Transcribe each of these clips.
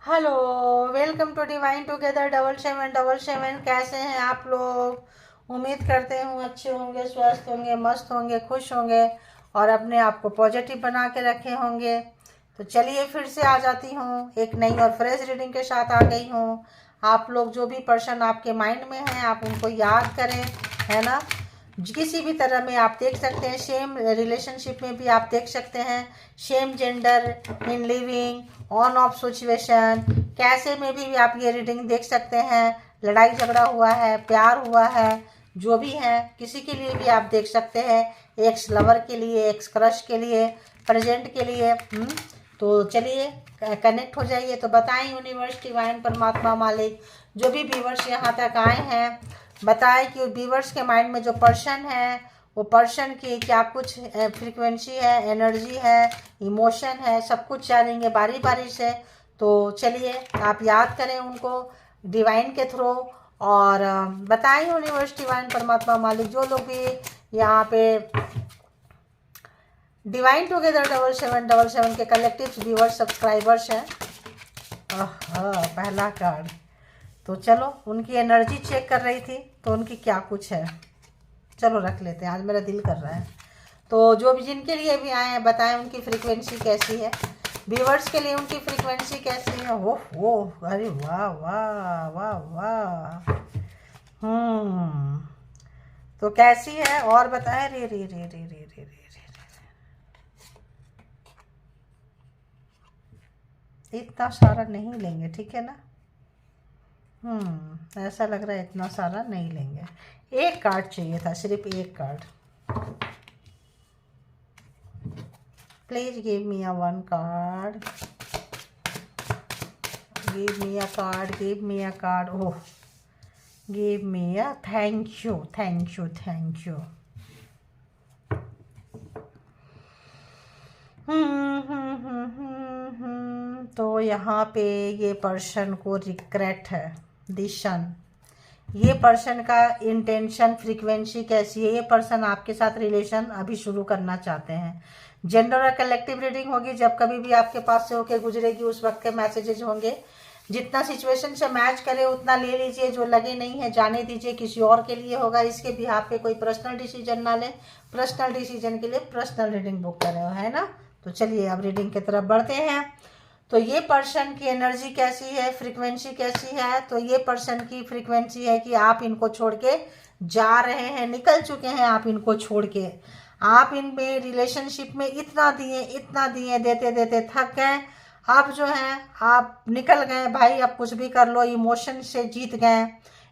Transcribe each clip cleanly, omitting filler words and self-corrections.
Hello. Welcome to divine together 7777। कैसे हैं आप लोग? उम्मीद करते हूँ अच्छे होंगे, स्वस्थ होंगे, मस्त होंगे, खुश होंगे और अपने आप को पॉजिटिव बना के रखे होंगे। तो चलिए फिर से आ जाती हूँ, एक नई और फ्रेश रीडिंग के साथ आ गई हूँ। आप लोग जो भी पर्सन आपके माइंड में हैं आप उनको याद करें, है ना। किसी भी तरह में आप देख सकते हैं, सेम रिलेशनशिप में भी आप देख सकते हैं, same gender in living on off situation, कैसे में भी आप ये रीडिंग देख सकते हैं। लड़ाई झगड़ा हुआ है, प्यार हुआ है, जो भी है किसी के लिए भी आप देख सकते हैं। एक्स लवर के लिए, एक्स क्रश के लिए, प्रेजेंट के लिए। तो चलिए कनेक्ट हो जाइए। तो बताएं यूनिवर्स, डिवाइन, परमात्मा, मालिक, जो भी व्यूवर्स यहाँ तक आए हैं, बताएं कि व्यूवर्स के माइंड में जो पर्सन है वो पर्सन की क्या कुछ फ्रीक्वेंसी है, एनर्जी है, इमोशन है, सब कुछ जानेंगे बारी बारी से। तो चलिए आप याद करें उनको डिवाइन के थ्रू और बताएं यूनिवर्स, डिवाइन, परमात्मा, मालिक, जो लोग भी यहाँ पे डिवाइन टुगेदर 7777 के कलेक्टिव व्यूवर्स सब्सक्राइबर्स हैं। पहला कार्ड। तो चलो उनकी एनर्जी चेक कर रही थी, तो उनकी क्या कुछ है, चलो रख लेते हैं, आज मेरा दिल कर रहा है। तो जो भी जिनके लिए भी आए हैं बताएं उनकी फ्रीक्वेंसी कैसी है, व्यूवर्स के लिए उनकी फ्रीक्वेंसी कैसी है। ओह अरे वाह वाह वाह वाह। तो कैसी है और बताएं। रे रे रे रे रे रे रे रे इतना सारा नहीं लेंगे, ठीक है ना। ऐसा लग रहा है इतना सारा नहीं लेंगे। एक कार्ड चाहिए था, सिर्फ एक card. Please give me a one card, give me a card, give me a card. Oh give me a, thank you thank you thank you. तो यहाँ पे ये पर्सन को रिग्रेट है, दिशन। ये पर्सन का इंटेंशन, फ्रीक्वेंसी कैसी है, ये पर्सन आपके साथ रिलेशन अभी शुरू करना चाहते हैं। जेंडर और कलेक्टिव रीडिंग होगी, जब कभी भी आपके पास से होके गुजरेगी उस वक्त के मैसेजेस होंगे। जितना सिचुएशन से मैच करे उतना ले लीजिए, जो लगे नहीं है जाने दीजिए, किसी और के लिए होगा। इसके भी आप पे कोई पर्सनल डिसीजन ना लें, पर्सनल डिसीजन के लिए पर्सनल रीडिंग बुक करें, है ना। तो चलिए अब रीडिंग की तरफ बढ़ते हैं। तो ये पर्सन की एनर्जी कैसी है, फ्रीक्वेंसी कैसी है। तो ये पर्सन की फ्रीक्वेंसी है कि आप इनको छोड़ के जा रहे हैं, निकल चुके हैं आप इनको छोड़ के। आप इनमें रिलेशनशिप में इतना दिए, देते देते थक गए। अब जो है आप निकल गए भाई, अब कुछ भी कर लो, इमोशन से जीत गए,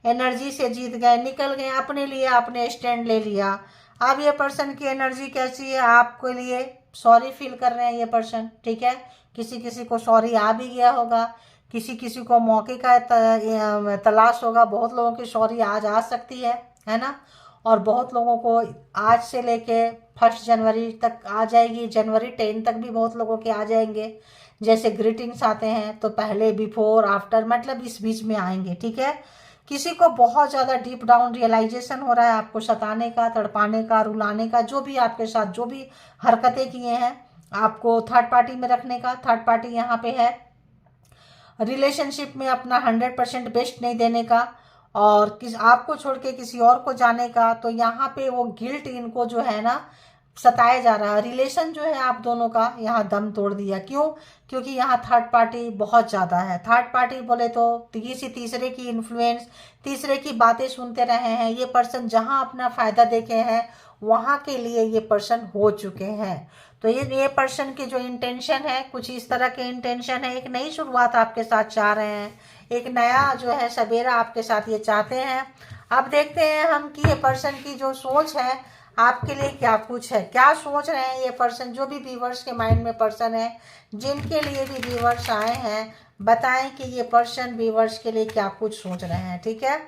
एनर्जी से जीत गए, निकल गए, अपने लिए आपने स्टैंड ले लिया। अब ये पर्सन की एनर्जी कैसी है, आपके लिए सॉरी फील कर रहे हैं ये पर्सन, ठीक है। किसी किसी को सॉरी आ भी गया होगा, किसी किसी को मौके का तलाश होगा। बहुत लोगों की सॉरी आज आ सकती है ना। और बहुत लोगों को आज से लेके 1 जनवरी तक आ जाएगी, जनवरी 10 तक भी बहुत लोगों के आ जाएंगे। जैसे ग्रीटिंग्स आते हैं तो पहले, बिफोर, आफ्टर, मतलब इस बीच में आएंगे, ठीक है। किसी को बहुत ज़्यादा डीप डाउन रियलाइजेशन हो रहा है आपको सताने का, तड़पाने का, रुलाने का, जो भी आपके साथ जो भी हरकतें किए हैं, आपको थर्ड पार्टी में रखने का। थर्ड पार्टी यहाँ पे है रिलेशनशिप में अपना 100% बेस्ट नहीं देने का और किस आपको छोड़ के किसी और को जाने का। तो यहाँ पे वो गिल्ट इनको जो है ना सताया जा रहा है। रिलेशन जो है आप दोनों का यहाँ दम तोड़ दिया। क्यों? क्योंकि यहाँ थर्ड पार्टी बहुत ज़्यादा है। थर्ड पार्टी बोले तो किसी तीसरे की इन्फ्लुएंस, तीसरे की बातें सुनते रहे हैं। ये पर्सन जहाँ अपना फ़ायदा देखे हैं वहाँ के लिए ये पर्सन हो चुके हैं। तो ये पर्सन की जो इंटेंशन है कुछ इस तरह के इंटेंशन है। एक नई शुरुआत आपके साथ चाह रहे हैं, एक नया जो है सवेरा आपके साथ ये चाहते हैं। अब देखते हैं हम कि ये पर्सन की जो सोच है आपके लिए क्या कुछ है, क्या सोच रहे हैं ये पर्सन। जो भी व्यूवर्स के माइंड में पर्सन है, जिनके लिए भी व्यूवर्स आए हैं, बताएं कि ये पर्सन व्यूवर्स के लिए क्या कुछ सोच रहे हैं, ठीक है।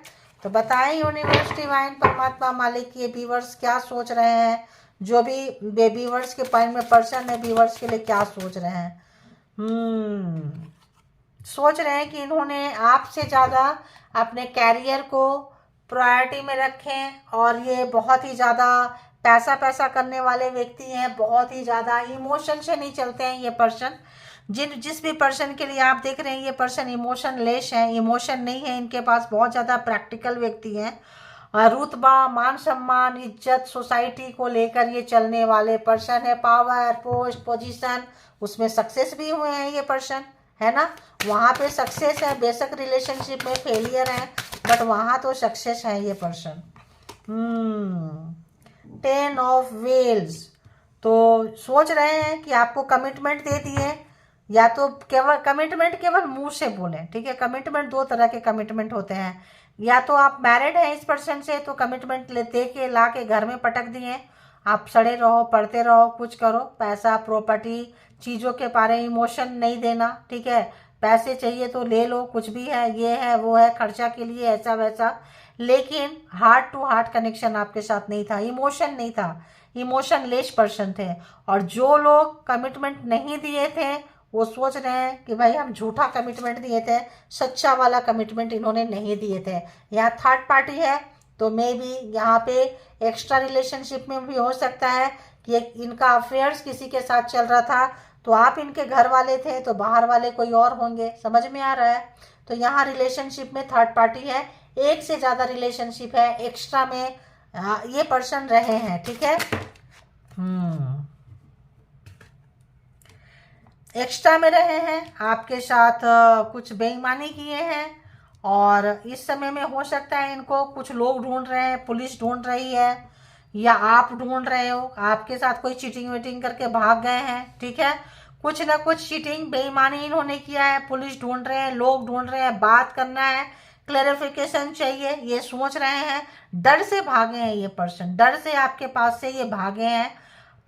तो बताएं यूनिवर्स, डिवाइन, परमात्मा, मालिक, ये व्यूवर्स क्या सोच रहे हैं। जो भी व्यूवर्स के पॉइंट में पर्सन है, व्यूवर्स के लिए क्या सोच रहे हैं। सोच रहे हैं कि इन्होंने आपसे ज़्यादा अपने कैरियर को प्रायोरिटी में रखें और ये बहुत ही ज़्यादा पैसा पैसा करने वाले व्यक्ति हैं, बहुत ही ज़्यादा इमोशन से नहीं चलते हैं ये पर्सन। जिस भी पर्सन के लिए आप देख रहे हैं ये पर्सन इमोशनलेस है, इमोशन नहीं है इनके पास, बहुत ज़्यादा प्रैक्टिकल व्यक्ति हैं, रुतबा, मान सम्मान, इज्जत, सोसाइटी को लेकर ये चलने वाले पर्सन है। पावर, पोस्ट, पोजीशन, उसमें सक्सेस भी हुए हैं ये पर्सन, है ना। वहाँ पे सक्सेस है, बेशक रिलेशनशिप में फेलियर है बट वहाँ तो सक्सेस है ये पर्सन। 10 ऑफ व्हील्स, तो सोच रहे हैं कि आपको कमिटमेंट दे दिए, या तो केवल कमिटमेंट केवल मुंह से बोलें, ठीक है। कमिटमेंट दो तरह के कमिटमेंट होते हैं, या तो आप मैरिड हैं इस पर्सन से तो कमिटमेंट दे के ला के घर में पटक दिए, आप सड़े रहो, पढ़ते रहो, कुछ करो, पैसा, प्रॉपर्टी, चीज़ों के बारे इमोशन नहीं देना, ठीक है। पैसे चाहिए तो ले लो, कुछ भी है, ये है वो है, खर्चा के लिए ऐसा वैसा, लेकिन हार्ट टू हार्ट कनेक्शन आपके साथ नहीं था, इमोशन नहीं था, इमोशनलेस पर्सन थे। और जो लोग कमिटमेंट नहीं दिए थे वो सोच रहे हैं कि भाई हम झूठा कमिटमेंट दिए थे, सच्चा वाला कमिटमेंट इन्होंने नहीं दिए थे। यहाँ थर्ड पार्टी है तो मे बी यहाँ पे एक्स्ट्रा रिलेशनशिप में भी हो सकता है कि इनका अफेयर्स किसी के साथ चल रहा था, तो आप इनके घर वाले थे तो बाहर वाले कोई और होंगे, समझ में आ रहा है। तो यहाँ रिलेशनशिप में थर्ड पार्टी है, एक से ज़्यादा रिलेशनशिप है, एक्स्ट्रा में ये पर्सन रहे हैं, ठीक है। एक्स्ट्रा में रहे हैं, आपके साथ कुछ बेईमानी किए हैं, और इस समय में हो सकता है इनको कुछ लोग ढूंढ रहे हैं, पुलिस ढूंढ रही है, या आप ढूंढ रहे हो, आपके साथ कोई चीटिंग वीटिंग करके भाग गए हैं, ठीक है। कुछ ना कुछ चीटिंग बेईमानी इन्होंने किया है, पुलिस ढूंढ रहे हैं, लोग ढूंढ रहे हैं, बात करना है, क्लैरिफिकेशन चाहिए, ये सोच रहे हैं, डर से भागे हैं ये पर्सन, डर से आपके पास से ये भागे हैं।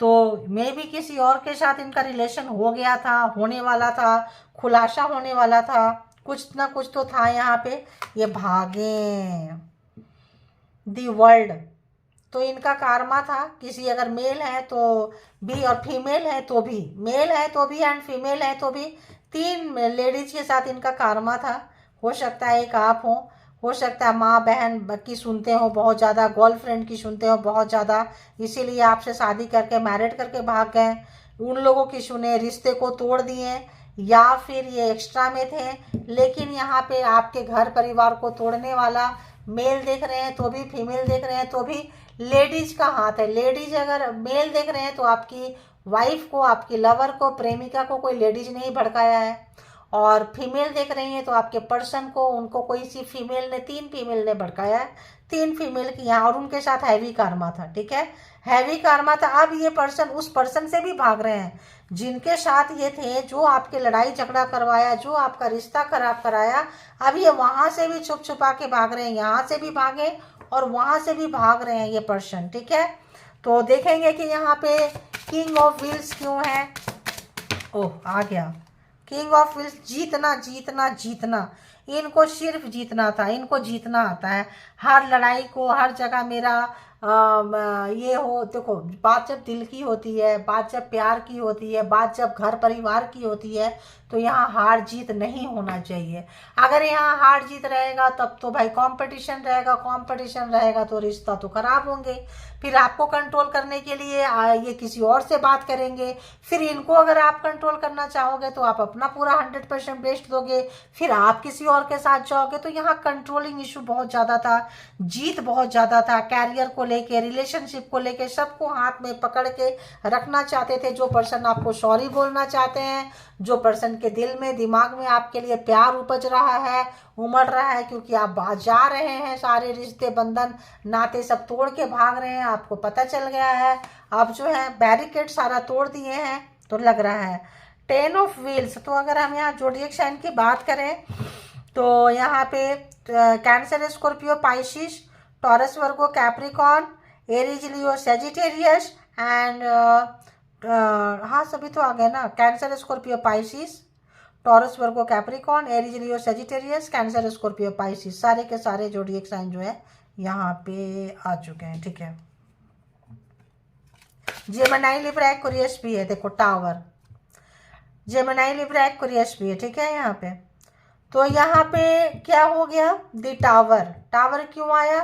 तो मे भी किसी और के साथ इनका रिलेशन हो गया था, होने वाला था, खुलासा होने वाला था, कुछ ना कुछ तो था यहाँ पे, ये भागे। दी वर्ल्ड, तो इनका कारमा था, किसी अगर मेल है तो भी और फीमेल है तो भी, मेल है तो भी एंड फीमेल है तो भी, 3 लेडीज के साथ इनका कारमा था। हो सकता है एक आप हो सकता है माँ बहन की सुनते हो बहुत ज़्यादा, गर्लफ्रेंड की सुनते हो बहुत ज़्यादा, इसीलिए आपसे शादी करके मैरिड करके भाग गए, उन लोगों की सुने, रिश्ते को तोड़ दिए, या फिर ये एक्स्ट्रा में थे, लेकिन यहाँ पे आपके घर परिवार को तोड़ने वाला मेल देख रहे हैं तो भी, फीमेल देख रहे हैं तो भी, लेडीज का हाथ है। लेडीज अगर मेल देख रहे हैं तो आपकी वाइफ को, आपकी लवर को, प्रेमिका को कोई लेडीज नहीं भड़काया है, और फीमेल देख रही हैं तो आपके पर्सन को, उनको कोई सी फीमेल ने, 3 फीमेल ने भड़काया है, 3 फीमेल की यहाँ, और उनके साथ हैवी कारमा था, ठीक है, हैवी कारमा था। अब ये पर्सन उस पर्सन से भी भाग रहे हैं जिनके साथ ये थे, जो आपके लड़ाई झगड़ा करवाया, जो आपका रिश्ता खराब कराया, अब ये वहाँ से भी छुप छुपा के भाग रहे हैं, यहाँ से भी भागे और वहाँ से भी भाग रहे हैं ये पर्सन, ठीक है। तो देखेंगे कि यहाँ पे किंग ऑफ व्हील्स क्यों है। ओह, आ गया किंग ऑफ व्हील्स, जीतना जीतना जीतना, इनको सिर्फ जीतना था, इनको जीतना आता है, हर लड़ाई को, हर जगह मेरा ये हो, देखो बात जब दिल की होती है, बात जब प्यार की होती है, बात जब घर परिवार की होती है, तो यहाँ हार जीत नहीं होना चाहिए। अगर यहाँ हार जीत रहेगा तब तो भाई कंपटीशन रहेगा, कंपटीशन रहेगा तो रिश्ता तो खराब होंगे, फिर आपको कंट्रोल करने के लिए ये किसी और से बात करेंगे, फिर इनको अगर आप कंट्रोल करना चाहोगे तो आप अपना पूरा 100% बेस्ट दोगे, फिर आप किसी और के साथ जाओगे, तो यहाँ कंट्रोलिंग इशू बहुत ज़्यादा था, जीत बहुत ज़्यादा था, कैरियर को लेके, रिलेशनशिप को लेके, सबको हाथ में पकड़ के रखना चाहते थे। जो पर्सन आपको सॉरी बोलना चाहते हैं, जो पर्सन के दिल में, दिमाग में आपके लिए प्यार उपज रहा है, उमड़ रहा है, क्योंकि आप जा रहे हैं, सारे रिश्ते, बंधन, नाते सब तोड़ के भाग रहे हैं, आपको पता चल गया है, अब जो है बैरिकेड सारा तोड़ दिए हैं, तो लग रहा है 10 ऑफ व्हील्स। तो अगर हम यहाँ जोडिएक साइन की बात करें तो यहाँ पे cancer, Scorpio, Pisces, taurus, Virgo, Capricorn, Aries, Leo, Sagittarius and हाँ सभी तो आ गए ना, कैंसर, स्कॉर्पियो, पाइसिस, टॉरस, वर्गो, कैप्रिकॉन, एरीज, लियो, सेजिटेरियस, कैंसर, स्कॉर्पियो, पाइसिस, सारे के सारे जोडिएक साइन जो है यहाँ पे आ चुके हैं, ठीक है। जेमिनी, लिब्रा, एक्वेरियस भी है, देखो टावर, जेमिनी, लिब्रा, एक्वेरियस भी है, ठीक है यहाँ पे। तो यहाँ पे क्या हो गया, द टावर, टावर क्यों आया,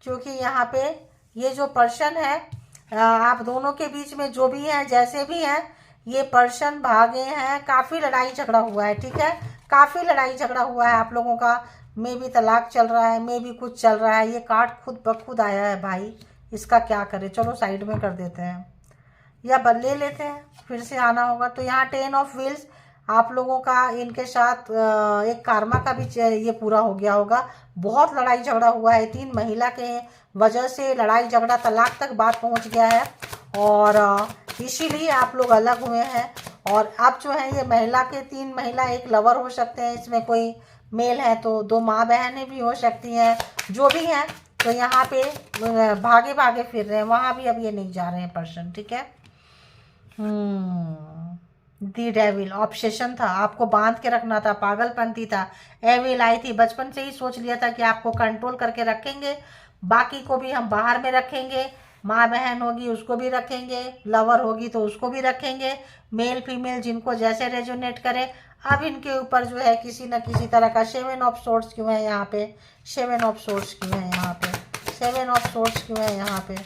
क्योंकि यहाँ पे ये जो पर्सन है, आप दोनों के बीच में जो भी है, जैसे भी हैं, ये पर्सन भागे हैं, काफ़ी लड़ाई झगड़ा हुआ है, ठीक है, काफ़ी लड़ाई झगड़ा हुआ है आप लोगों का, मे भी तलाक चल रहा है, मे भी कुछ चल रहा है। ये कार्ड खुद ब खुद आया है भाई, इसका क्या करें, चलो साइड में कर देते हैं या ले लेते हैं, फिर से आना होगा। तो यहाँ 10 ऑफ व्हील्स, आप लोगों का इनके साथ एक कार्मा का भी ये पूरा हो गया होगा। बहुत लड़ाई झगड़ा हुआ है, 3 महिला के वजह से लड़ाई झगड़ा तलाक तक बात पहुंच गया है, और इसीलिए आप लोग अलग हुए हैं। और अब जो है ये महिला के 3 महिला, एक लवर हो सकते हैं, इसमें कोई मेल है तो 2 माँ बहनें भी हो सकती हैं, जो भी हैं। तो यहाँ पे भागे भागे फिर रहे हैं, वहाँ भी अब ये नहीं जा रहे हैं पर्सन, ठीक है। दी डेविल, ऑब्सेशन था, आपको बांध के रखना था, पागलपंती था। एविल आई थी, बचपन से ही सोच लिया था कि आपको कंट्रोल करके रखेंगे, बाकी को भी हम बाहर में रखेंगे, माँ बहन होगी उसको भी रखेंगे, लवर होगी तो उसको भी रखेंगे, मेल फीमेल जिनको जैसे रेजोनेट करे। अब इनके ऊपर जो है किसी न किसी तरह का 7 ऑफ सोर्ड्स क्यों है यहाँ पे, 7 ऑफ सोर्ड्स क्यों है यहाँ पे, 7 ऑफ सोर्ड्स क्यों है यहाँ पे।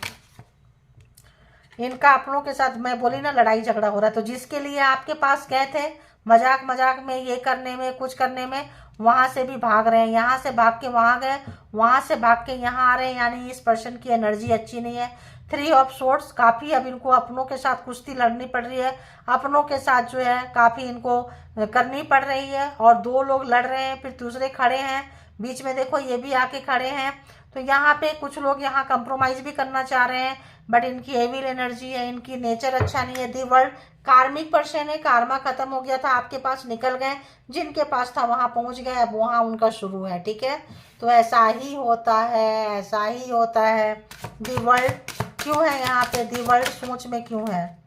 इनका अपनों के साथ, मैं बोली ना, लड़ाई झगड़ा हो रहा है। तो जिसके लिए आपके पास गए थे मजाक मजाक में, ये करने में, कुछ करने में, वहां से भी भाग रहे हैं, यहाँ से भाग के वहां गए, वहां से भाग के यहाँ आ रहे हैं, यानी इस पर्सन की एनर्जी अच्छी नहीं है। 3 ऑफ सोर्ड्स, काफ़ी अब इनको अपनों के साथ कुश्ती लड़नी पड़ रही है, अपनों के साथ जो है काफ़ी इनको करनी पड़ रही है। और 2 लोग लड़ रहे हैं, फिर दूसरे खड़े हैं बीच में, देखो ये भी आके खड़े हैं। तो यहाँ पे कुछ लोग यहाँ कंप्रोमाइज़ भी करना चाह रहे हैं, बट इनकी एविल एनर्जी है, इनकी नेचर अच्छा नहीं है। दी वर्ल्ड, कार्मिक पर्सन है, कार्मा खत्म हो गया था, आपके पास निकल गए, जिनके पास था वहां पहुंच गए, अब वहां उनका शुरू है, ठीक है। तो ऐसा ही होता है, ऐसा ही होता है। दी वर्ल्ड क्यों है यहाँ पे, दी वर्ल्ड सोच में क्यों है,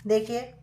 देखिए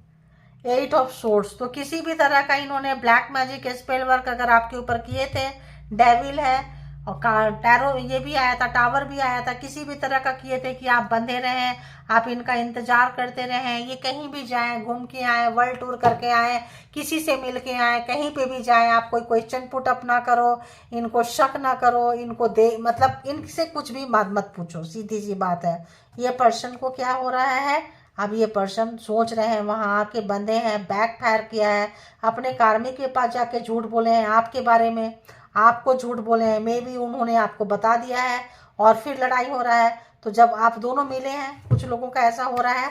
8 ऑफ सोर्ड्स। तो किसी भी तरह का इन्होंने ब्लैक मैजिक स्पेल वर्क अगर आपके ऊपर किए थे, डेविल है, और टैरो ये भी आया था, टावर भी आया था, किसी भी तरह का किए थे कि आप बंधे रहें, आप इनका इंतजार करते रहें, ये कहीं भी जाएं, घूम के आए, वर्ल्ड टूर करके आए, किसी से मिल के आए, कहीं पे भी जाएं, आप कोई क्वेश्चन पुट अप ना करो, इनको शक ना करो, इनको मतलब इनसे कुछ भी मत पूछो, सीधी सी बात है। ये पर्सन को क्या हो रहा है, अब ये पर्सन सोच रहे हैं, वहां आके बंधे हैं, बैक फायर किया है, अपने कार्मिक के पास जाके झूठ बोले हैं आपके बारे में, आपको झूठ बोले हैं, मे भी उन्होंने आपको बता दिया है, और फिर लड़ाई हो रहा है। तो जब आप दोनों मिले हैं, कुछ लोगों का ऐसा हो रहा है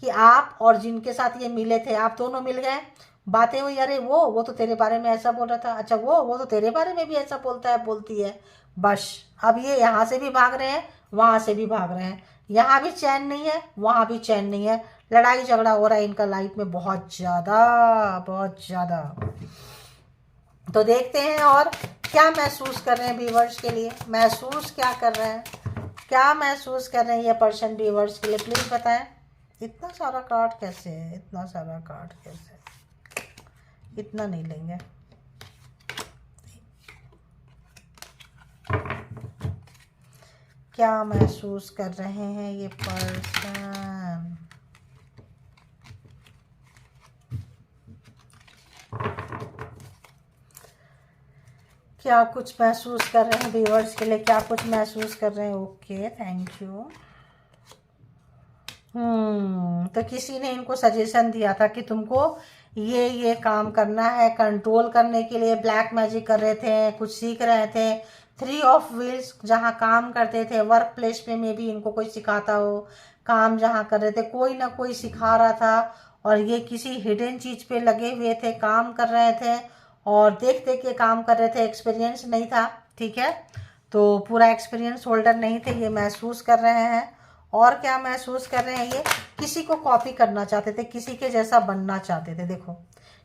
कि आप और जिनके साथ ये मिले थे, आप दोनों मिल गए, बातें हुई, अरे वो तो तेरे बारे में ऐसा बोल रहा था, अच्छा वो तो तेरे बारे में भी ऐसा बोलता है, बोलती है, बस। अब ये यहाँ से भी भाग रहे हैं, वहां से भी भाग रहे हैं, यहाँ भी चैन नहीं है, वहां भी चैन नहीं है, लड़ाई झगड़ा हो रहा है इनका लाइफ में बहुत ज्यादा, बहुत ज्यादा। तो देखते हैं और क्या महसूस कर रहे हैं व्यूवर्स के लिए, महसूस क्या कर रहे हैं, क्या महसूस कर रहे हैं ये पर्सन व्यूवर्स के लिए, प्लीज बताएं। इतना सारा कार्ड कैसे है, इतना सारा कार्ड कैसे, इतना नहीं लेंगे। क्या महसूस कर रहे हैं ये पर्सन, क्या कुछ महसूस कर रहे हैं व्यूअर्स के लिए, क्या कुछ महसूस कर रहे हैं। Okay, thank you. तो किसी ने इनको सजेशन दिया था कि तुमको ये काम करना है, कंट्रोल करने के लिए ब्लैक मैजिक कर रहे थे, कुछ सीख रहे थे। 3 ऑफ व्हील्स, जहाँ काम करते थे, वर्क प्लेस पे में भी इनको कोई सिखाता हो, काम जहाँ कर रहे थे कोई ना कोई सिखा रहा था, और ये किसी हिडन चीज पे लगे हुए थे, काम कर रहे थे, और देख देख के काम कर रहे थे, एक्सपीरियंस नहीं था, ठीक है। तो पूरा एक्सपीरियंस होल्डर नहीं थे, ये महसूस कर रहे हैं। और क्या महसूस कर रहे हैं, ये किसी को कॉपी करना चाहते थे, किसी के जैसा बनना चाहते थे, देखो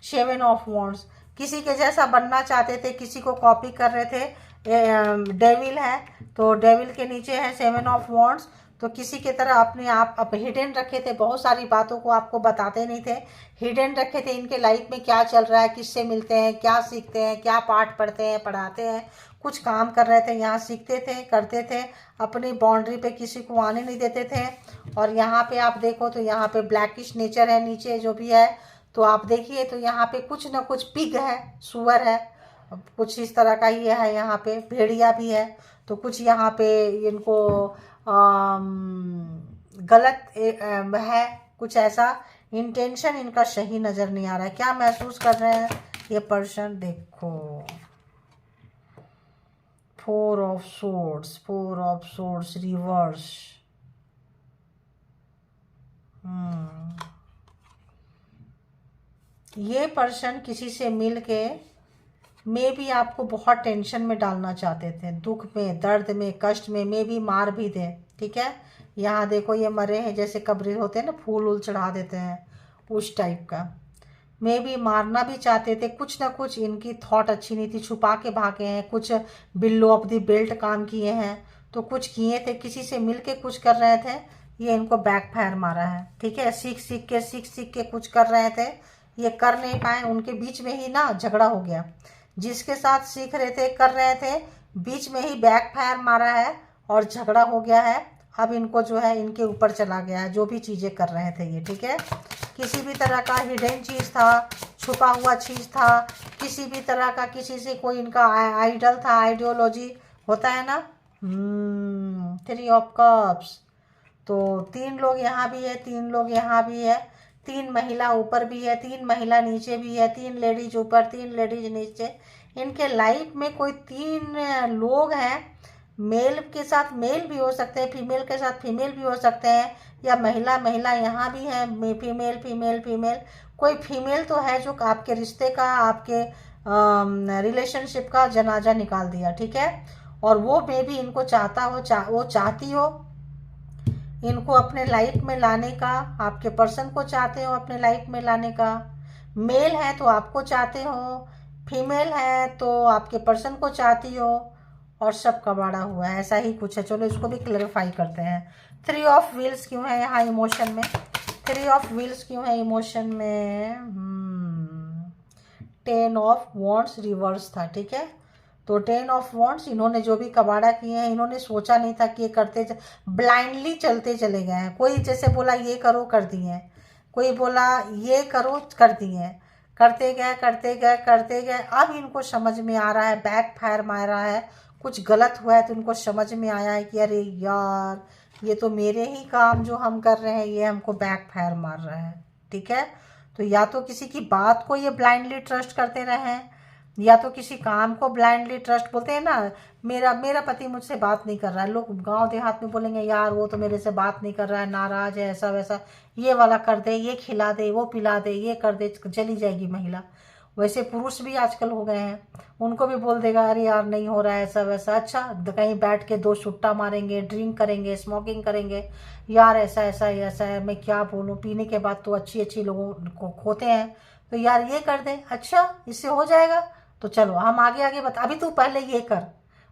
7 ऑफ वॉन्ड्स, किसी के जैसा बनना चाहते थे, किसी को कॉपी कर रहे थे। डेविल है, तो डेविल के नीचे है 7 ऑफ वॉन्ड्स। तो किसी के तरह अपने आप हिडन रखे थे, बहुत सारी बातों को आपको बताते नहीं थे, हिडन रखे थे, इनके लाइफ में क्या चल रहा है, किससे मिलते हैं, क्या सीखते हैं, क्या पाठ पढ़ते हैं, पढ़ाते हैं, कुछ काम कर रहे थे, यहाँ सीखते थे, करते थे, अपनी बाउंड्री पे किसी को आने नहीं देते थे। और यहाँ पे आप देखो तो यहाँ पे ब्लैकिश नेचर है नीचे जो भी है, तो आप देखिए तो यहाँ पे कुछ ना कुछ पिग है, सुअर है, कुछ इस तरह का ही है, यहाँ पे भेड़िया भी है। तो कुछ यहाँ पे इनको गलत है, कुछ ऐसा इंटेंशन इनका सही नज़र नहीं आ रहा है। क्या महसूस कर रहे हैं ये पर्सन? देखो, 4 ऑफ सोर्ड्स रिवर्स। ये पर्सन किसी से मिल के मे भी आपको बहुत टेंशन में डालना चाहते थे, दुख में, दर्द में, कष्ट में, मे भी मार भी दे। ठीक है, यहाँ देखो ये मरे हैं, जैसे कब्र होते हैं ना, फूल वूल चढ़ा देते हैं, उस टाइप का। मे भी मारना भी चाहते थे, कुछ ना कुछ इनकी थॉट अच्छी नहीं थी, छुपा के भागे हैं, कुछ बिलो ऑफ द बेल्ट काम किए हैं, तो कुछ किए थे, किसी से मिल के कुछ कर रहे थे, ये इनको बैकफायर मारा है। ठीक है, सीख के कुछ कर रहे थे, ये कर नहीं पाए, उनके बीच में ही ना झगड़ा हो गया। जिसके साथ सीख रहे थे, कर रहे थे, बीच में ही बैकफायर मारा है और झगड़ा हो गया है। अब इनको जो है इनके ऊपर चला गया है, जो भी चीज़ें कर रहे थे ये। ठीक है, किसी भी तरह का हिडन चीज़ था, छुपा हुआ चीज़ था, किसी भी तरह का किसी से कोई इनका आइडल था, आइडियोलॉजी होता है ना। 3 ऑफ कप्स। तो 3 लोग यहाँ भी है, 3 लोग यहाँ भी है, 3 महिला ऊपर भी है, 3 महिला नीचे भी है, 3 लेडीज ऊपर, 3 लेडीज नीचे। इनके लाइफ में कोई 3 लोग हैं, मेल के साथ मेल भी हो सकते हैं, फीमेल के साथ फीमेल भी हो सकते हैं, या महिला महिला यहाँ भी है, फीमेल फीमेल फीमेल। कोई फीमेल तो है जो आपके रिश्ते का, आपके रिलेशनशिप का जनाजा निकाल दिया। ठीक है, और वो मे भी इनको चाहता हो, वो चाहती हो इनको अपने लाइफ में लाने का, आपके पर्सन को चाहते हो अपने लाइफ में लाने का। मेल है तो आपको चाहते हो, फीमेल है तो आपके पर्सन को चाहती हो, और सब कबाड़ा हुआ है, ऐसा ही कुछ है। चलो इसको भी क्लैरिफाई करते हैं। 3 ऑफ व्हील्स क्यों है यहाँ इमोशन में? 3 ऑफ व्हील्स क्यों है इमोशन में? 10 ऑफ वॉन्ड्स रिवर्स था। ठीक है, तो 10 ऑफ वॉन्ड्स, इन्होंने जो भी कबाड़ा किए हैं, इन्होंने सोचा नहीं था कि ये करते ब्लाइंडली चलते चले गए हैं। कोई जैसे बोला ये करो, कर दिए, कोई बोला ये करो, कर दिए, करते गए करते गए करते गए। अब इनको समझ में आ रहा है, बैक फायर मारा है, कुछ गलत हुआ है, तो इनको समझ में आया है कि अरे यार, ये तो मेरे ही काम जो हम कर रहे हैं ये हमको बैक फायर मार रहा है। ठीक है, तो या तो किसी की बात को ये ब्लाइंडली ट्रस्ट करते रहे हैं, या तो किसी काम को ब्लाइंडली ट्रस्ट, बोलते हैं ना, मेरा पति मुझसे बात नहीं कर रहा है, लोग गांव देहात में बोलेंगे यार वो तो मेरे से बात नहीं कर रहा है, नाराज है, ऐसा वैसा, ये वाला कर दे, ये खिला दे, वो पिला दे, ये कर दे, चली जाएगी महिला। वैसे पुरुष भी आजकल हो गए हैं, उनको भी बोल देगा अरे यार नहीं हो रहा है, ऐसा वैसा, अच्छा कहीं बैठ के 2 सुट्टा मारेंगे, ड्रिंक करेंगे, स्मोकिंग करेंगे, यार ऐसा ऐसा ऐसा है, मैं क्या बोलूँ, पीने के बाद तो अच्छी अच्छी लोगों को खोते हैं, तो यार ये कर दे, अच्छा इससे हो जाएगा, तो चलो हम आगे आगे बता, अभी तू पहले ये कर,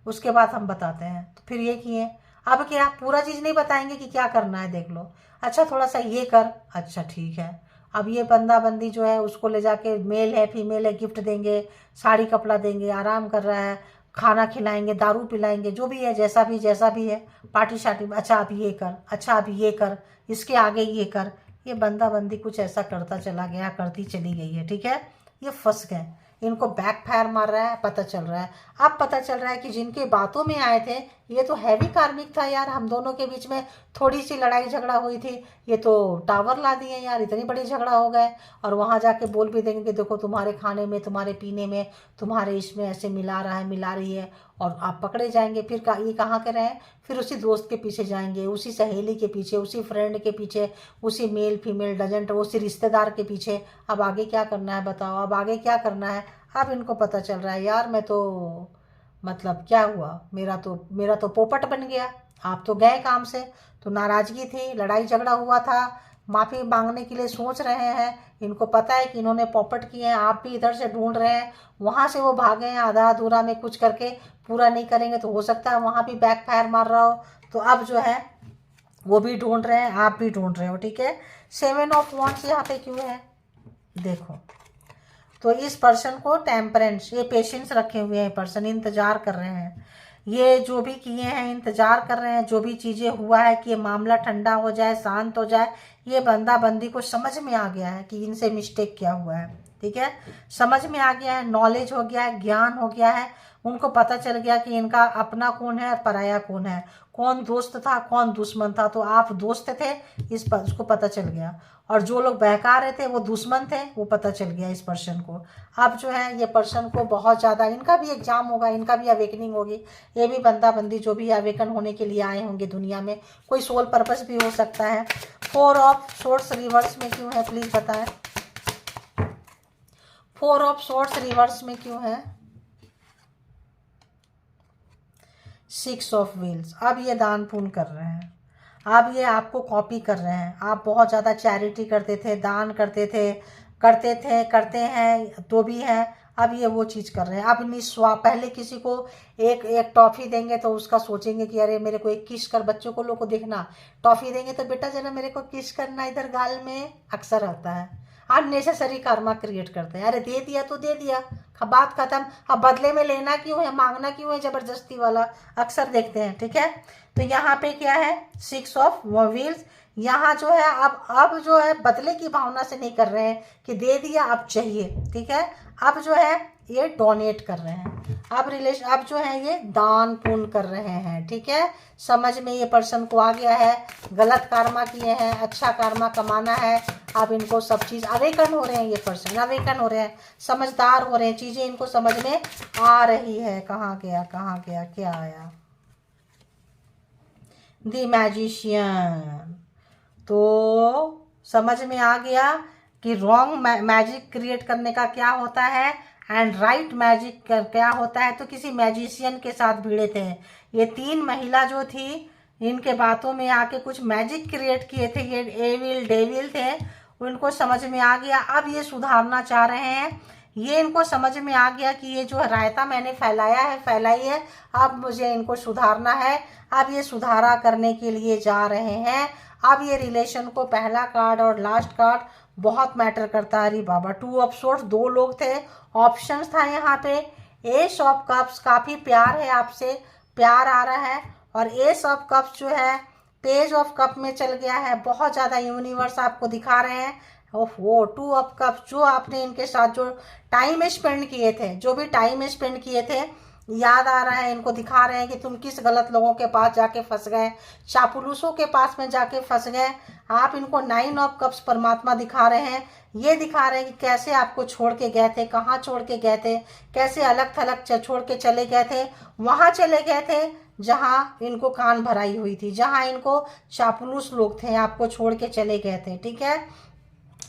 उसके बाद हम बताते हैं। तो फिर ये किए, अब क्या पूरा चीज़ नहीं बताएंगे कि क्या करना है, देख लो, अच्छा थोड़ा सा ये कर, अच्छा ठीक है। अब ये बंदा बंदी जो है उसको ले जाके, मेल है फीमेल है, गिफ्ट देंगे, साड़ी कपड़ा देंगे, आराम कर रहा है, खाना खिलाएंगे, दारू पिलाएंगे, जो भी है, जैसा भी है, पार्टी शार्टी में, अच्छा अब ये कर, अच्छा अब ये कर, इसके आगे ये कर। ये बंदा बंदी कुछ ऐसा करता चला गया, करती चली गई है। ठीक है, ये फंस गए, इनको बैक फायर मार रहा है, पता चल रहा है। अब पता चल रहा है कि जिनके बातों में आए थे ये तो हैवी कार्मिक था यार, हम दोनों के बीच में थोड़ी सी लड़ाई झगड़ा हुई थी, ये तो टावर ला दिए यार, इतनी बड़ी झगड़ा हो गए। और वहाँ जाके बोल भी देंगे कि देखो तुम्हारे खाने में, तुम्हारे पीने में, तुम्हारे इसमें ऐसे मिला रहा है, मिला रही है, और आप पकड़े जाएंगे। फिर ये कहाँ के रहें, फिर उसी दोस्त के पीछे जाएंगे, उसी सहेली के पीछे, उसी फ्रेंड के पीछे, उसी मेल फीमेल डजेंट, उसी रिश्तेदार के पीछे। अब आगे क्या करना है बताओ, अब आगे क्या करना है? अब इनको पता चल रहा है यार मैं तो, मतलब क्या हुआ, मेरा तो पोपट बन गया, आप तो गए काम से, तो नाराज़गी थी, लड़ाई झगड़ा हुआ था, माफ़ी मांगने के लिए सोच रहे हैं, इनको पता है कि इन्होंने पोपट किए हैं, आप भी इधर से ढूंढ रहे हैं, वहाँ से वो भागे हैं आधा अधूरा में कुछ करके, पूरा नहीं करेंगे तो हो सकता है वहाँ भी बैक फायर मार रहा हो। तो अब जो है वो भी ढूंढ रहे हैं, आप भी ढूंढ रहे हो। ठीक है, 7 ऑफ वॉन्ड्स यहाँ पे क्यों है देखो, तो इस पर्सन को टेम्परेंस, ये पेशेंस रखे हुए हैं, पर्सन इंतजार कर रहे हैं, ये जो भी किए हैं इंतजार कर रहे हैं, जो भी चीज़ें हुआ है कि ये मामला ठंडा हो जाए, शांत हो जाए। ये बंदा बंदी को समझ में आ गया है कि इनसे मिस्टेक क्या हुआ है। ठीक है, समझ में आ गया है, नॉलेज हो गया है, ज्ञान हो गया है, उनको पता चल गया कि इनका अपना कौन है और पराया कौन है, कौन दोस्त था कौन दुश्मन था। तो आप दोस्त थे, इस पर उसको पता चल गया, और जो लोग बहका रहे थे वो दुश्मन थे, वो पता चल गया इस पर्सन को। अब जो है ये पर्सन को बहुत ज़्यादा, इनका भी एग्जाम होगा, इनका भी अवेकनिंग होगी, ये भी बंदा बंदी जो भी अवेकन होने के लिए आए होंगे दुनिया में, कोई सोल पर्पस भी हो सकता है। 4 ऑफ सोर्स रिवर्स में क्यों है प्लीज़ बताएं। 4 ऑफ सोर्स रिवर्स में क्यों है। 6 ऑफ व्हील्स। अब ये दान पुण्य कर रहे हैं, अब ये आपको कॉपी कर रहे हैं। आप बहुत ज़्यादा चैरिटी करते थे, दान करते हैं तो भी है, अब ये वो चीज़ कर रहे हैं। अब पहले किसी को एक टॉफ़ी देंगे तो उसका सोचेंगे कि अरे मेरे को एक किस कर, बच्चों को लोग को देखना, टॉफ़ी देंगे तो बेटा जरा मेरे को किस करना इधर गाल में, अक्सर आता है। अननेसेसरी कर्मा क्रिएट करते हैं, अरे दे दिया तो दे दिया, बात खत्म, अब बदले में लेना क्यों है, मांगना क्यों है जबरदस्ती वाला, अक्सर देखते हैं। ठीक है, तो यहाँ पे क्या है 6 ऑफ व्हील्स। यहाँ जो है अब जो है बदले की भावना से नहीं कर रहे हैं कि दे दिया अब चाहिए। ठीक है, अब जो है ये डोनेट कर रहे हैं, अब जो है ये दान पुण्य कर रहे हैं। ठीक है, समझ में ये पर्सन को आ गया है, गलत कर्मा किए हैं, अच्छा कर्मा कमाना है। अब इनको सब चीज़ अवेकन हो रहे हैं, ये पर्सन अवेकन हो रहे हैं, समझदार हो रहे हैं, चीज़ें इनको समझ में आ रही है। कहाँ गया क्या आया, द मैजिशियन। तो समझ में आ गया कि रॉन्ग मैजिक क्रिएट करने का क्या होता है एंड राइट मैजिक क्या होता है। तो किसी मैजिशियन के साथ भिड़े थे ये 3 महिला जो थी, इनके बातों में आके कुछ मैजिक क्रिएट किए थे, ये एविल डेविल थे, उनको समझ में आ गया। अब ये सुधारना चाह रहे हैं, ये इनको समझ में आ गया कि ये जो रायता मैंने फैलाई है, अब मुझे इनको सुधारना है। अब ये सुधारा करने के लिए जा रहे हैं। अब ये रिलेशन को पहला कार्ड और लास्ट कार्ड बहुत मैटर करता है। अरे बाबा 2 ऑफ सोर्स, 2 लोग थे, ऑप्शंस था यहाँ पे। एस ऑफ कप्स, काफ़ी प्यार है आपसे, प्यार आ रहा है, और एस ऑफ कप्स जो है पेज ऑफ कप में चल गया है। बहुत ज़्यादा यूनिवर्स आपको दिखा रहे हैं। वो 2 ऑफ कप्स, जो आपने इनके साथ जो टाइम स्पेंड किए थे, जो भी टाइम स्पेंड किए थे, याद आ रहा है, इनको दिखा रहे हैं कि तुम किस गलत लोगों के पास जाके फंस गए, चापलूसों के पास में जाके फंस गए। आप इनको 9 ऑफ कप्स परमात्मा दिखा रहे हैं, ये दिखा रहे हैं कि कैसे आपको छोड़ के गए थे, कहाँ छोड़ के गए थे, कैसे अलग थलग छोड़ के चले गए थे। वहाँ चले गए थे जहाँ इनको कान भराई हुई थी, जहाँ इनको चापलूस लोग थे, आपको छोड़ के चले गए थे। ठीक है,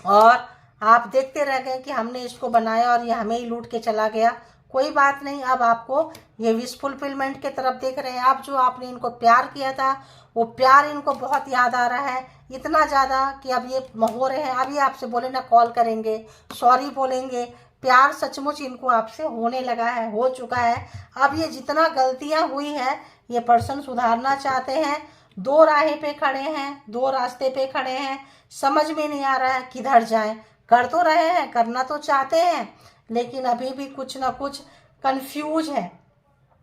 और आप देखते रह गए कि हमने इसको बनाया और ये हमें ही लूट के चला गया। कोई बात नहीं, अब आपको ये विश फुलफिलमेंट के तरफ देख रहे हैं। अब जो आपने इनको प्यार किया था, वो प्यार इनको बहुत याद आ रहा है, इतना ज़्यादा कि अब ये हो रहे हैं, अभी आपसे बोले ना कॉल करेंगे, सॉरी बोलेंगे। प्यार सचमुच इनको आपसे होने लगा है, हो चुका है। अब ये जितना गलतियां हुई है, ये पर्सन सुधारना चाहते हैं। 2 राहें पे खड़े हैं, 2 रास्ते पे खड़े हैं, समझ में नहीं आ रहा है किधर जाएं। कर तो रहे हैं, करना तो चाहते हैं, लेकिन अभी भी कुछ ना कुछ कंफ्यूज है।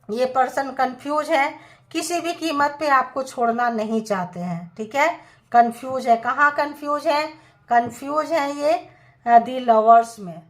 ये पर्सन कंफ्यूज है, किसी भी कीमत पे आपको छोड़ना नहीं चाहते हैं। ठीक है, कंफ्यूज है। कहाँ कंफ्यूज है? कंफ्यूज है ये दी लवर्स में।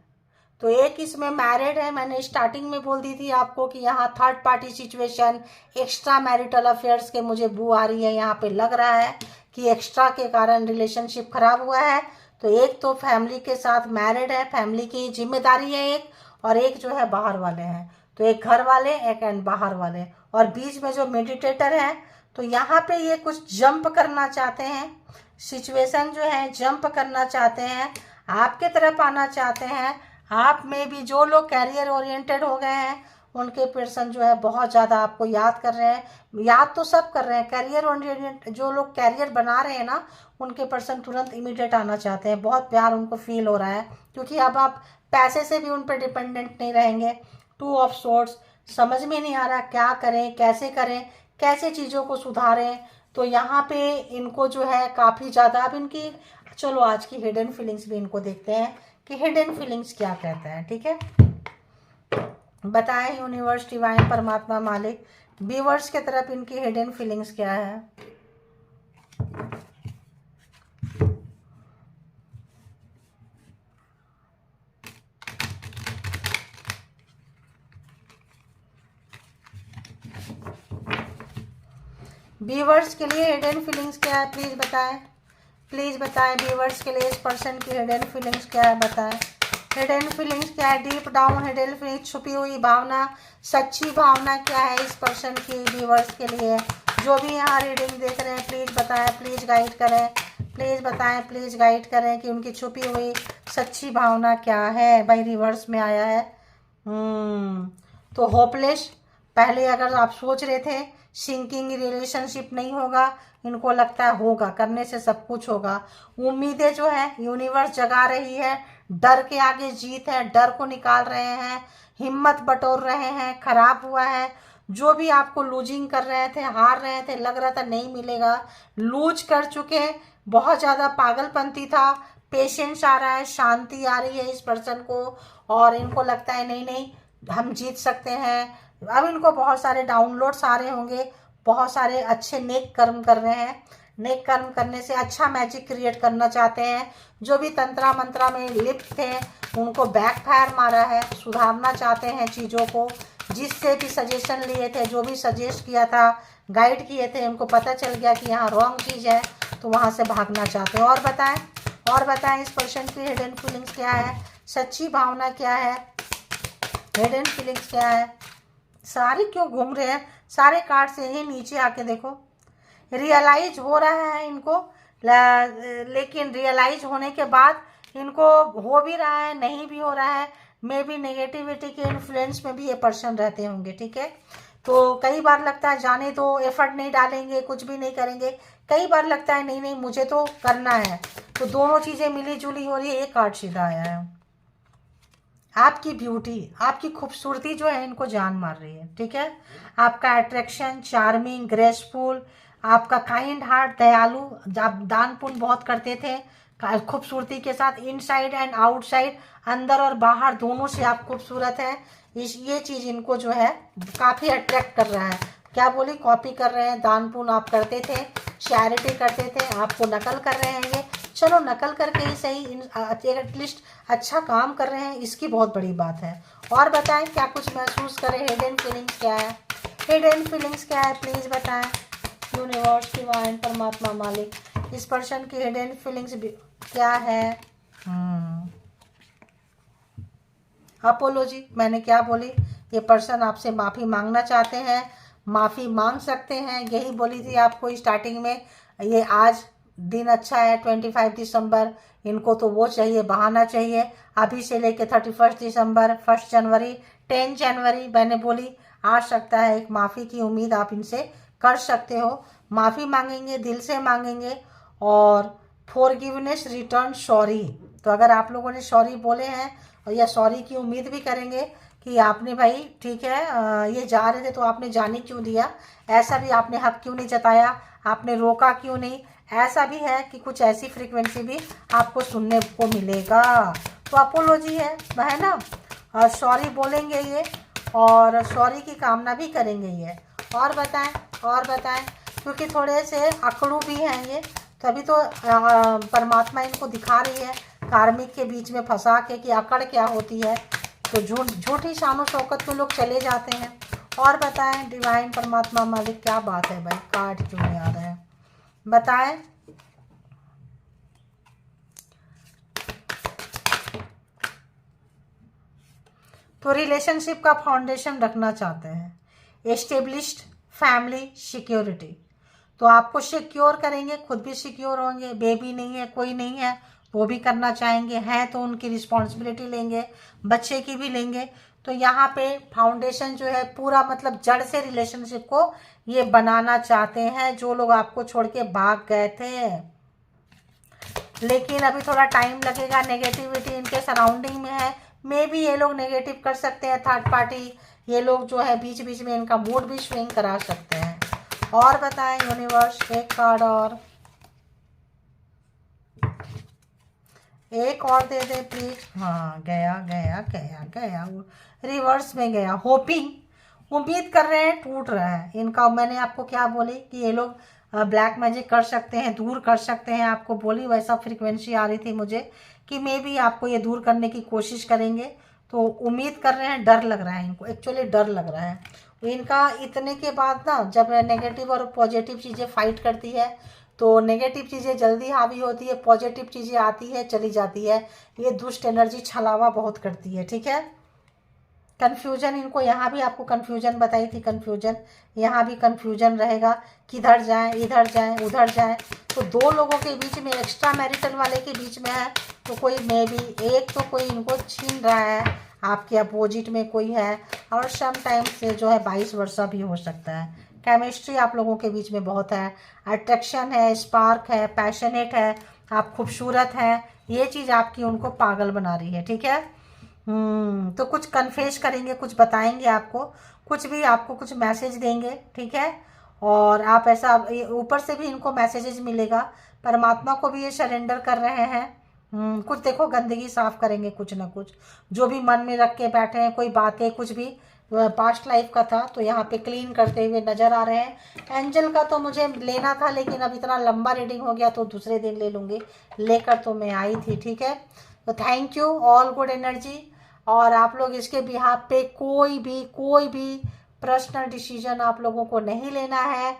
तो एक इसमें मैरिड है, मैंने स्टार्टिंग में बोल दी थी आपको कि यहाँ third party situation, extra marital affairs के मुझे बू आ रही है। यहाँ पे लग रहा है कि एक्स्ट्रा के कारण रिलेशनशिप खराब हुआ है। तो एक तो फैमिली के साथ मैरिड है, फैमिली की जिम्मेदारी है एक, और एक जो है बाहर वाले हैं। तो एक घर वाले, एक एंड बाहर वाले, और बीच में जो मेडिटेटर है। तो यहाँ पे ये कुछ जंप करना चाहते हैं, सिचुएशन जो है जंप करना चाहते हैं, आपके तरफ आना चाहते हैं। आप में भी जो लोग कैरियर ओरिएंटेड हो गए हैं, उनके पर्सन जो है बहुत ज़्यादा आपको याद कर रहे हैं। याद तो सब कर रहे हैं, कैरियर ओरिएंटेड जो लोग कैरियर बना रहे हैं ना, उनके पर्सन तुरंत इमीडिएट आना चाहते हैं। बहुत प्यार उनको फील हो रहा है, क्योंकि अब आप पैसे से भी उन पर डिपेंडेंट नहीं रहेंगे। 2 ऑफ सोर्ड्स, समझ में नहीं आ रहा क्या करें, कैसे चीज़ों को सुधारें। तो यहाँ पे इनको जो है काफ़ी ज़्यादा, अब इनकी, चलो आज की हिडन फीलिंग्स भी इनको देखते हैं कि हिडन फीलिंग्स क्या कहता है। ठीक है, बताएं यूनिवर्स, डिवाइन, परमात्मा, मालिक, व्यूअर्स के तरफ इनकी हिडन फीलिंग्स क्या है। व्यूअर्स के लिए हिडन फीलिंग्स क्या है, प्लीज़ बताएं, प्लीज़ बताएं। व्यूअर्स के लिए इस पर्सन की हिडन फीलिंग्स क्या है, बताएं। हिडन फीलिंग्स क्या है, डीप डाउन हिडन फीलिंग्स, छुपी हुई भावना, सच्ची भावना क्या है इस पर्सन की व्यूअर्स के लिए। जो भी यहाँ रीडिंग देख रहे हैं प्लीज़ बताएं, प्लीज़ गाइड करें, प्लीज़ बताएं, प्लीज़ गाइड करें कि उनकी छुपी हुई सच्ची भावना क्या है। भाई रिवर्स में आया है। तो होपलेस, पहले अगर आप सोच रहे थे सिंकिंग रिलेशनशिप नहीं होगा, इनको लगता है होगा, करने से सब कुछ होगा। उम्मीदें जो है यूनिवर्स जगा रही है, डर के आगे जीत है, डर को निकाल रहे हैं, हिम्मत बटोर रहे हैं। खराब हुआ है, जो भी आपको लूजिंग कर रहे थे, हार रहे थे, लग रहा था नहीं मिलेगा, लूज कर चुके, बहुत ज़्यादा पागलपंती था, पेशेंस आ रहा है, शांति आ रही है इस पर्सन को, और इनको लगता है नहीं नहीं हम जीत सकते हैं। अब इनको बहुत सारे डाउनलोड्स आ रहे होंगे, बहुत सारे अच्छे नेक कर्म कर रहे हैं, नेक कर्म करने से अच्छा मैजिक क्रिएट करना चाहते हैं। जो भी तंत्रा मंत्रा में लिप्त थे उनको बैकफायर मारा है, सुधारना चाहते हैं चीज़ों को। जिससे भी सजेशन लिए थे, जो भी सजेस्ट किया था, गाइड किए थे, उनको पता चल गया कि यहाँ रॉन्ग चीज़ है, तो वहाँ से भागना चाहते हैं। और बताएं, और बताएं इस पर्सन की हिडन फीलिंग्स क्या है, सच्ची भावना क्या है, हिडन फीलिंग्स क्या है। सारे क्यों घूम रहे हैं, सारे कार्ड से ही नीचे आके देखो। रियलाइज हो रहा है इनको, लेकिन रियलाइज होने के बाद इनको हो भी रहा है, नहीं भी हो रहा है। मे बी नेगेटिविटी के इन्फ्लुएंस में भी ये पर्सन रहते होंगे, ठीक है। तो कई बार लगता है जाने तो, एफर्ट नहीं डालेंगे, कुछ भी नहीं करेंगे। कई बार लगता है नहीं नहीं मुझे तो करना है। तो दोनों चीज़ें मिली जुली हो रही है। एक कार्ड सीधा आया है, आपकी ब्यूटी, आपकी खूबसूरती जो है इनको जान मार रही है, ठीक है। आपका अट्रैक्शन, चार्मिंग, ग्रेसफुल, आपका काइंड हार्ट, दयालु, आप दान पुण्य बहुत करते थे खूबसूरती के साथ, इनसाइड एंड आउटसाइड, अंदर और बाहर दोनों से आप खूबसूरत हैं। ये चीज़ इनको जो है काफ़ी अट्रैक्ट कर रहा है। क्या बोली, कॉपी कर रहे हैं, दान पुण्य आप करते थे, चैरिटी करते थे, आपको नकल कर रहे हैं ये। चलो नकल करके ही सही, एटलीस्ट अच्छा काम कर रहे हैं, इसकी बहुत बड़ी बात है। और बताएं क्या कुछ महसूस करें, हिडन फीलिंग्स क्या है, हिडन फीलिंग्स क्या है, प्लीज़ बताएं। यूनिवर्स, डिवाइन, परमात्मा, मालिक, इस पर्सन की हिडन फीलिंग्स क्या है। अपोलॉजी, मैंने क्या बोली, ये पर्सन आपसे माफ़ी मांगना चाहते हैं, माफ़ी मांग सकते हैं, यही बोली थी आपको स्टार्टिंग में। ये आज दिन अच्छा है 25 दिसंबर, इनको तो वो चाहिए, बहाना चाहिए। अभी से लेके 31 दिसंबर, 1 जनवरी, 10 जनवरी मैंने बोली, आ सकता है एक माफ़ी की उम्मीद आप इनसे कर सकते हो। माफ़ी मांगेंगे, दिल से मांगेंगे, और फॉरगिवनेस, रिटर्न, सॉरी। तो अगर आप लोगों ने सॉरी बोले हैं, और या सॉरी की उम्मीद भी करेंगे कि आपने भाई ठीक है ये जा रहे थे तो आपने जाने क्यों दिया, ऐसा भी आपने हक क्यों नहीं जताया, आपने रोका क्यों नहीं, ऐसा भी है कि कुछ ऐसी फ्रीक्वेंसी भी आपको सुनने को मिलेगा। तो अपोलॉजी है ना, और सॉरी बोलेंगे ये, और सॉरी की कामना भी करेंगे ये। और बताएं, और बताएं, क्योंकि थोड़े से अकड़ू भी हैं ये, तभी तो परमात्मा इनको दिखा रही है कार्मिक के बीच में फंसा के कि अकड़ क्या होती है। तो झूठी शानो शौकत में लोग चले जाते हैं। और बताएं डिवाइन, परमात्मा, मालिक, क्या बात है भाई, कार्ड क्यों नहीं आ रहा है, बताएं। तो रिलेशनशिप का फाउंडेशन रखना चाहते हैं, एस्टेब्लिश्ड फैमिली, सिक्योरिटी। तो आपको सिक्योर करेंगे, खुद भी सिक्योर होंगे, बेबी नहीं है, कोई नहीं है, वो भी करना चाहेंगे, हैं तो उनकी रिस्पॉन्सिबिलिटी लेंगे, बच्चे की भी लेंगे। तो यहाँ पे फाउंडेशन जो है पूरा, मतलब जड़ से रिलेशनशिप को ये बनाना चाहते हैं। जो लोग आपको छोड़ के भाग गए थे, लेकिन अभी थोड़ा टाइम लगेगा, नेगेटिविटी इनके सराउंडिंग में है, मे भी ये लोग नेगेटिव कर सकते हैं, थर्ड पार्टी ये लोग जो है बीच बीच में इनका मूड भी स्विंग करा सकते हैं। और बताएं यूनिवर्स, एक कार्ड और दे दे प्लीज। हाँ, गया गया गया गया, रिवर्स में गया। होपिंग, उम्मीद कर रहे हैं, टूट रहा है इनका। मैंने आपको क्या बोली कि ये लोग ब्लैक मैजिक कर सकते हैं, दूर कर सकते हैं, आपको बोली वैसा फ्रीक्वेंसी आ रही थी मुझे कि मे बी आपको ये दूर करने की कोशिश करेंगे। तो उम्मीद कर रहे हैं, डर लग रहा है इनको, एक्चुअली डर लग रहा है। इनका इतने के बाद ना, जब नेगेटिव और पॉजिटिव चीज़ें फाइट करती है तो नेगेटिव चीज़ें जल्दी हावी होती है, पॉजिटिव चीज़ें आती है चली जाती है। ये दुष्ट एनर्जी छलावा बहुत करती है, ठीक है। कन्फ्यूजन, इनको यहाँ भी आपको कन्फ्यूजन बताई थी, कन्फ्यूजन यहाँ भी कन्फ्यूजन रहेगा, किधर जाएं, इधर जाएं, उधर जाएं। तो दो लोगों के बीच में, एक्स्ट्रा मैरिटल वाले के बीच में है, तो कोई मे बी एक तो कोई इनको छीन रहा है, आपके अपोजिट में कोई है, और सम टाइम से जो है 22 वर्षा भी हो सकता है। केमिस्ट्री आप लोगों के बीच में बहुत है, अट्रैक्शन है, स्पार्क है, पैशनेट है, आप खूबसूरत हैं, ये चीज़ आपकी उनको पागल बना रही है, ठीक है। तो कुछ कन्फेस करेंगे, कुछ बताएंगे आपको, कुछ भी आपको कुछ मैसेज देंगे, ठीक है। और आप ऐसा, ऊपर से भी इनको मैसेजेस मिलेगा, परमात्मा को भी ये सरेंडर कर रहे हैं। कुछ देखो गंदगी साफ करेंगे, कुछ ना कुछ जो भी मन में रख के बैठे हैं, कोई बातें कुछ भी पास्ट लाइफ का था तो यहाँ पे क्लीन करते हुए नजर आ रहे हैं। एंजल का तो मुझे लेना था, लेकिन अब इतना लंबा रीडिंग हो गया तो दूसरे दिन ले लूँगी, लेकर तो मैं आई थी, ठीक है। तो thank you, all good energy. और आप लोग इसके बिहाफ पे कोई भी पर्सनल डिसीजन आप लोगों को नहीं लेना है।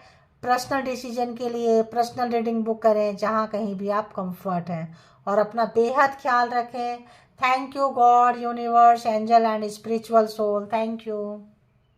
पर्सनल डिसीजन के लिए पर्सनल रीडिंग बुक करें जहाँ कहीं भी आप कंफर्ट हैं, और अपना बेहद ख्याल रखें। Thank you God, universe, angel and spiritual soul, thank you.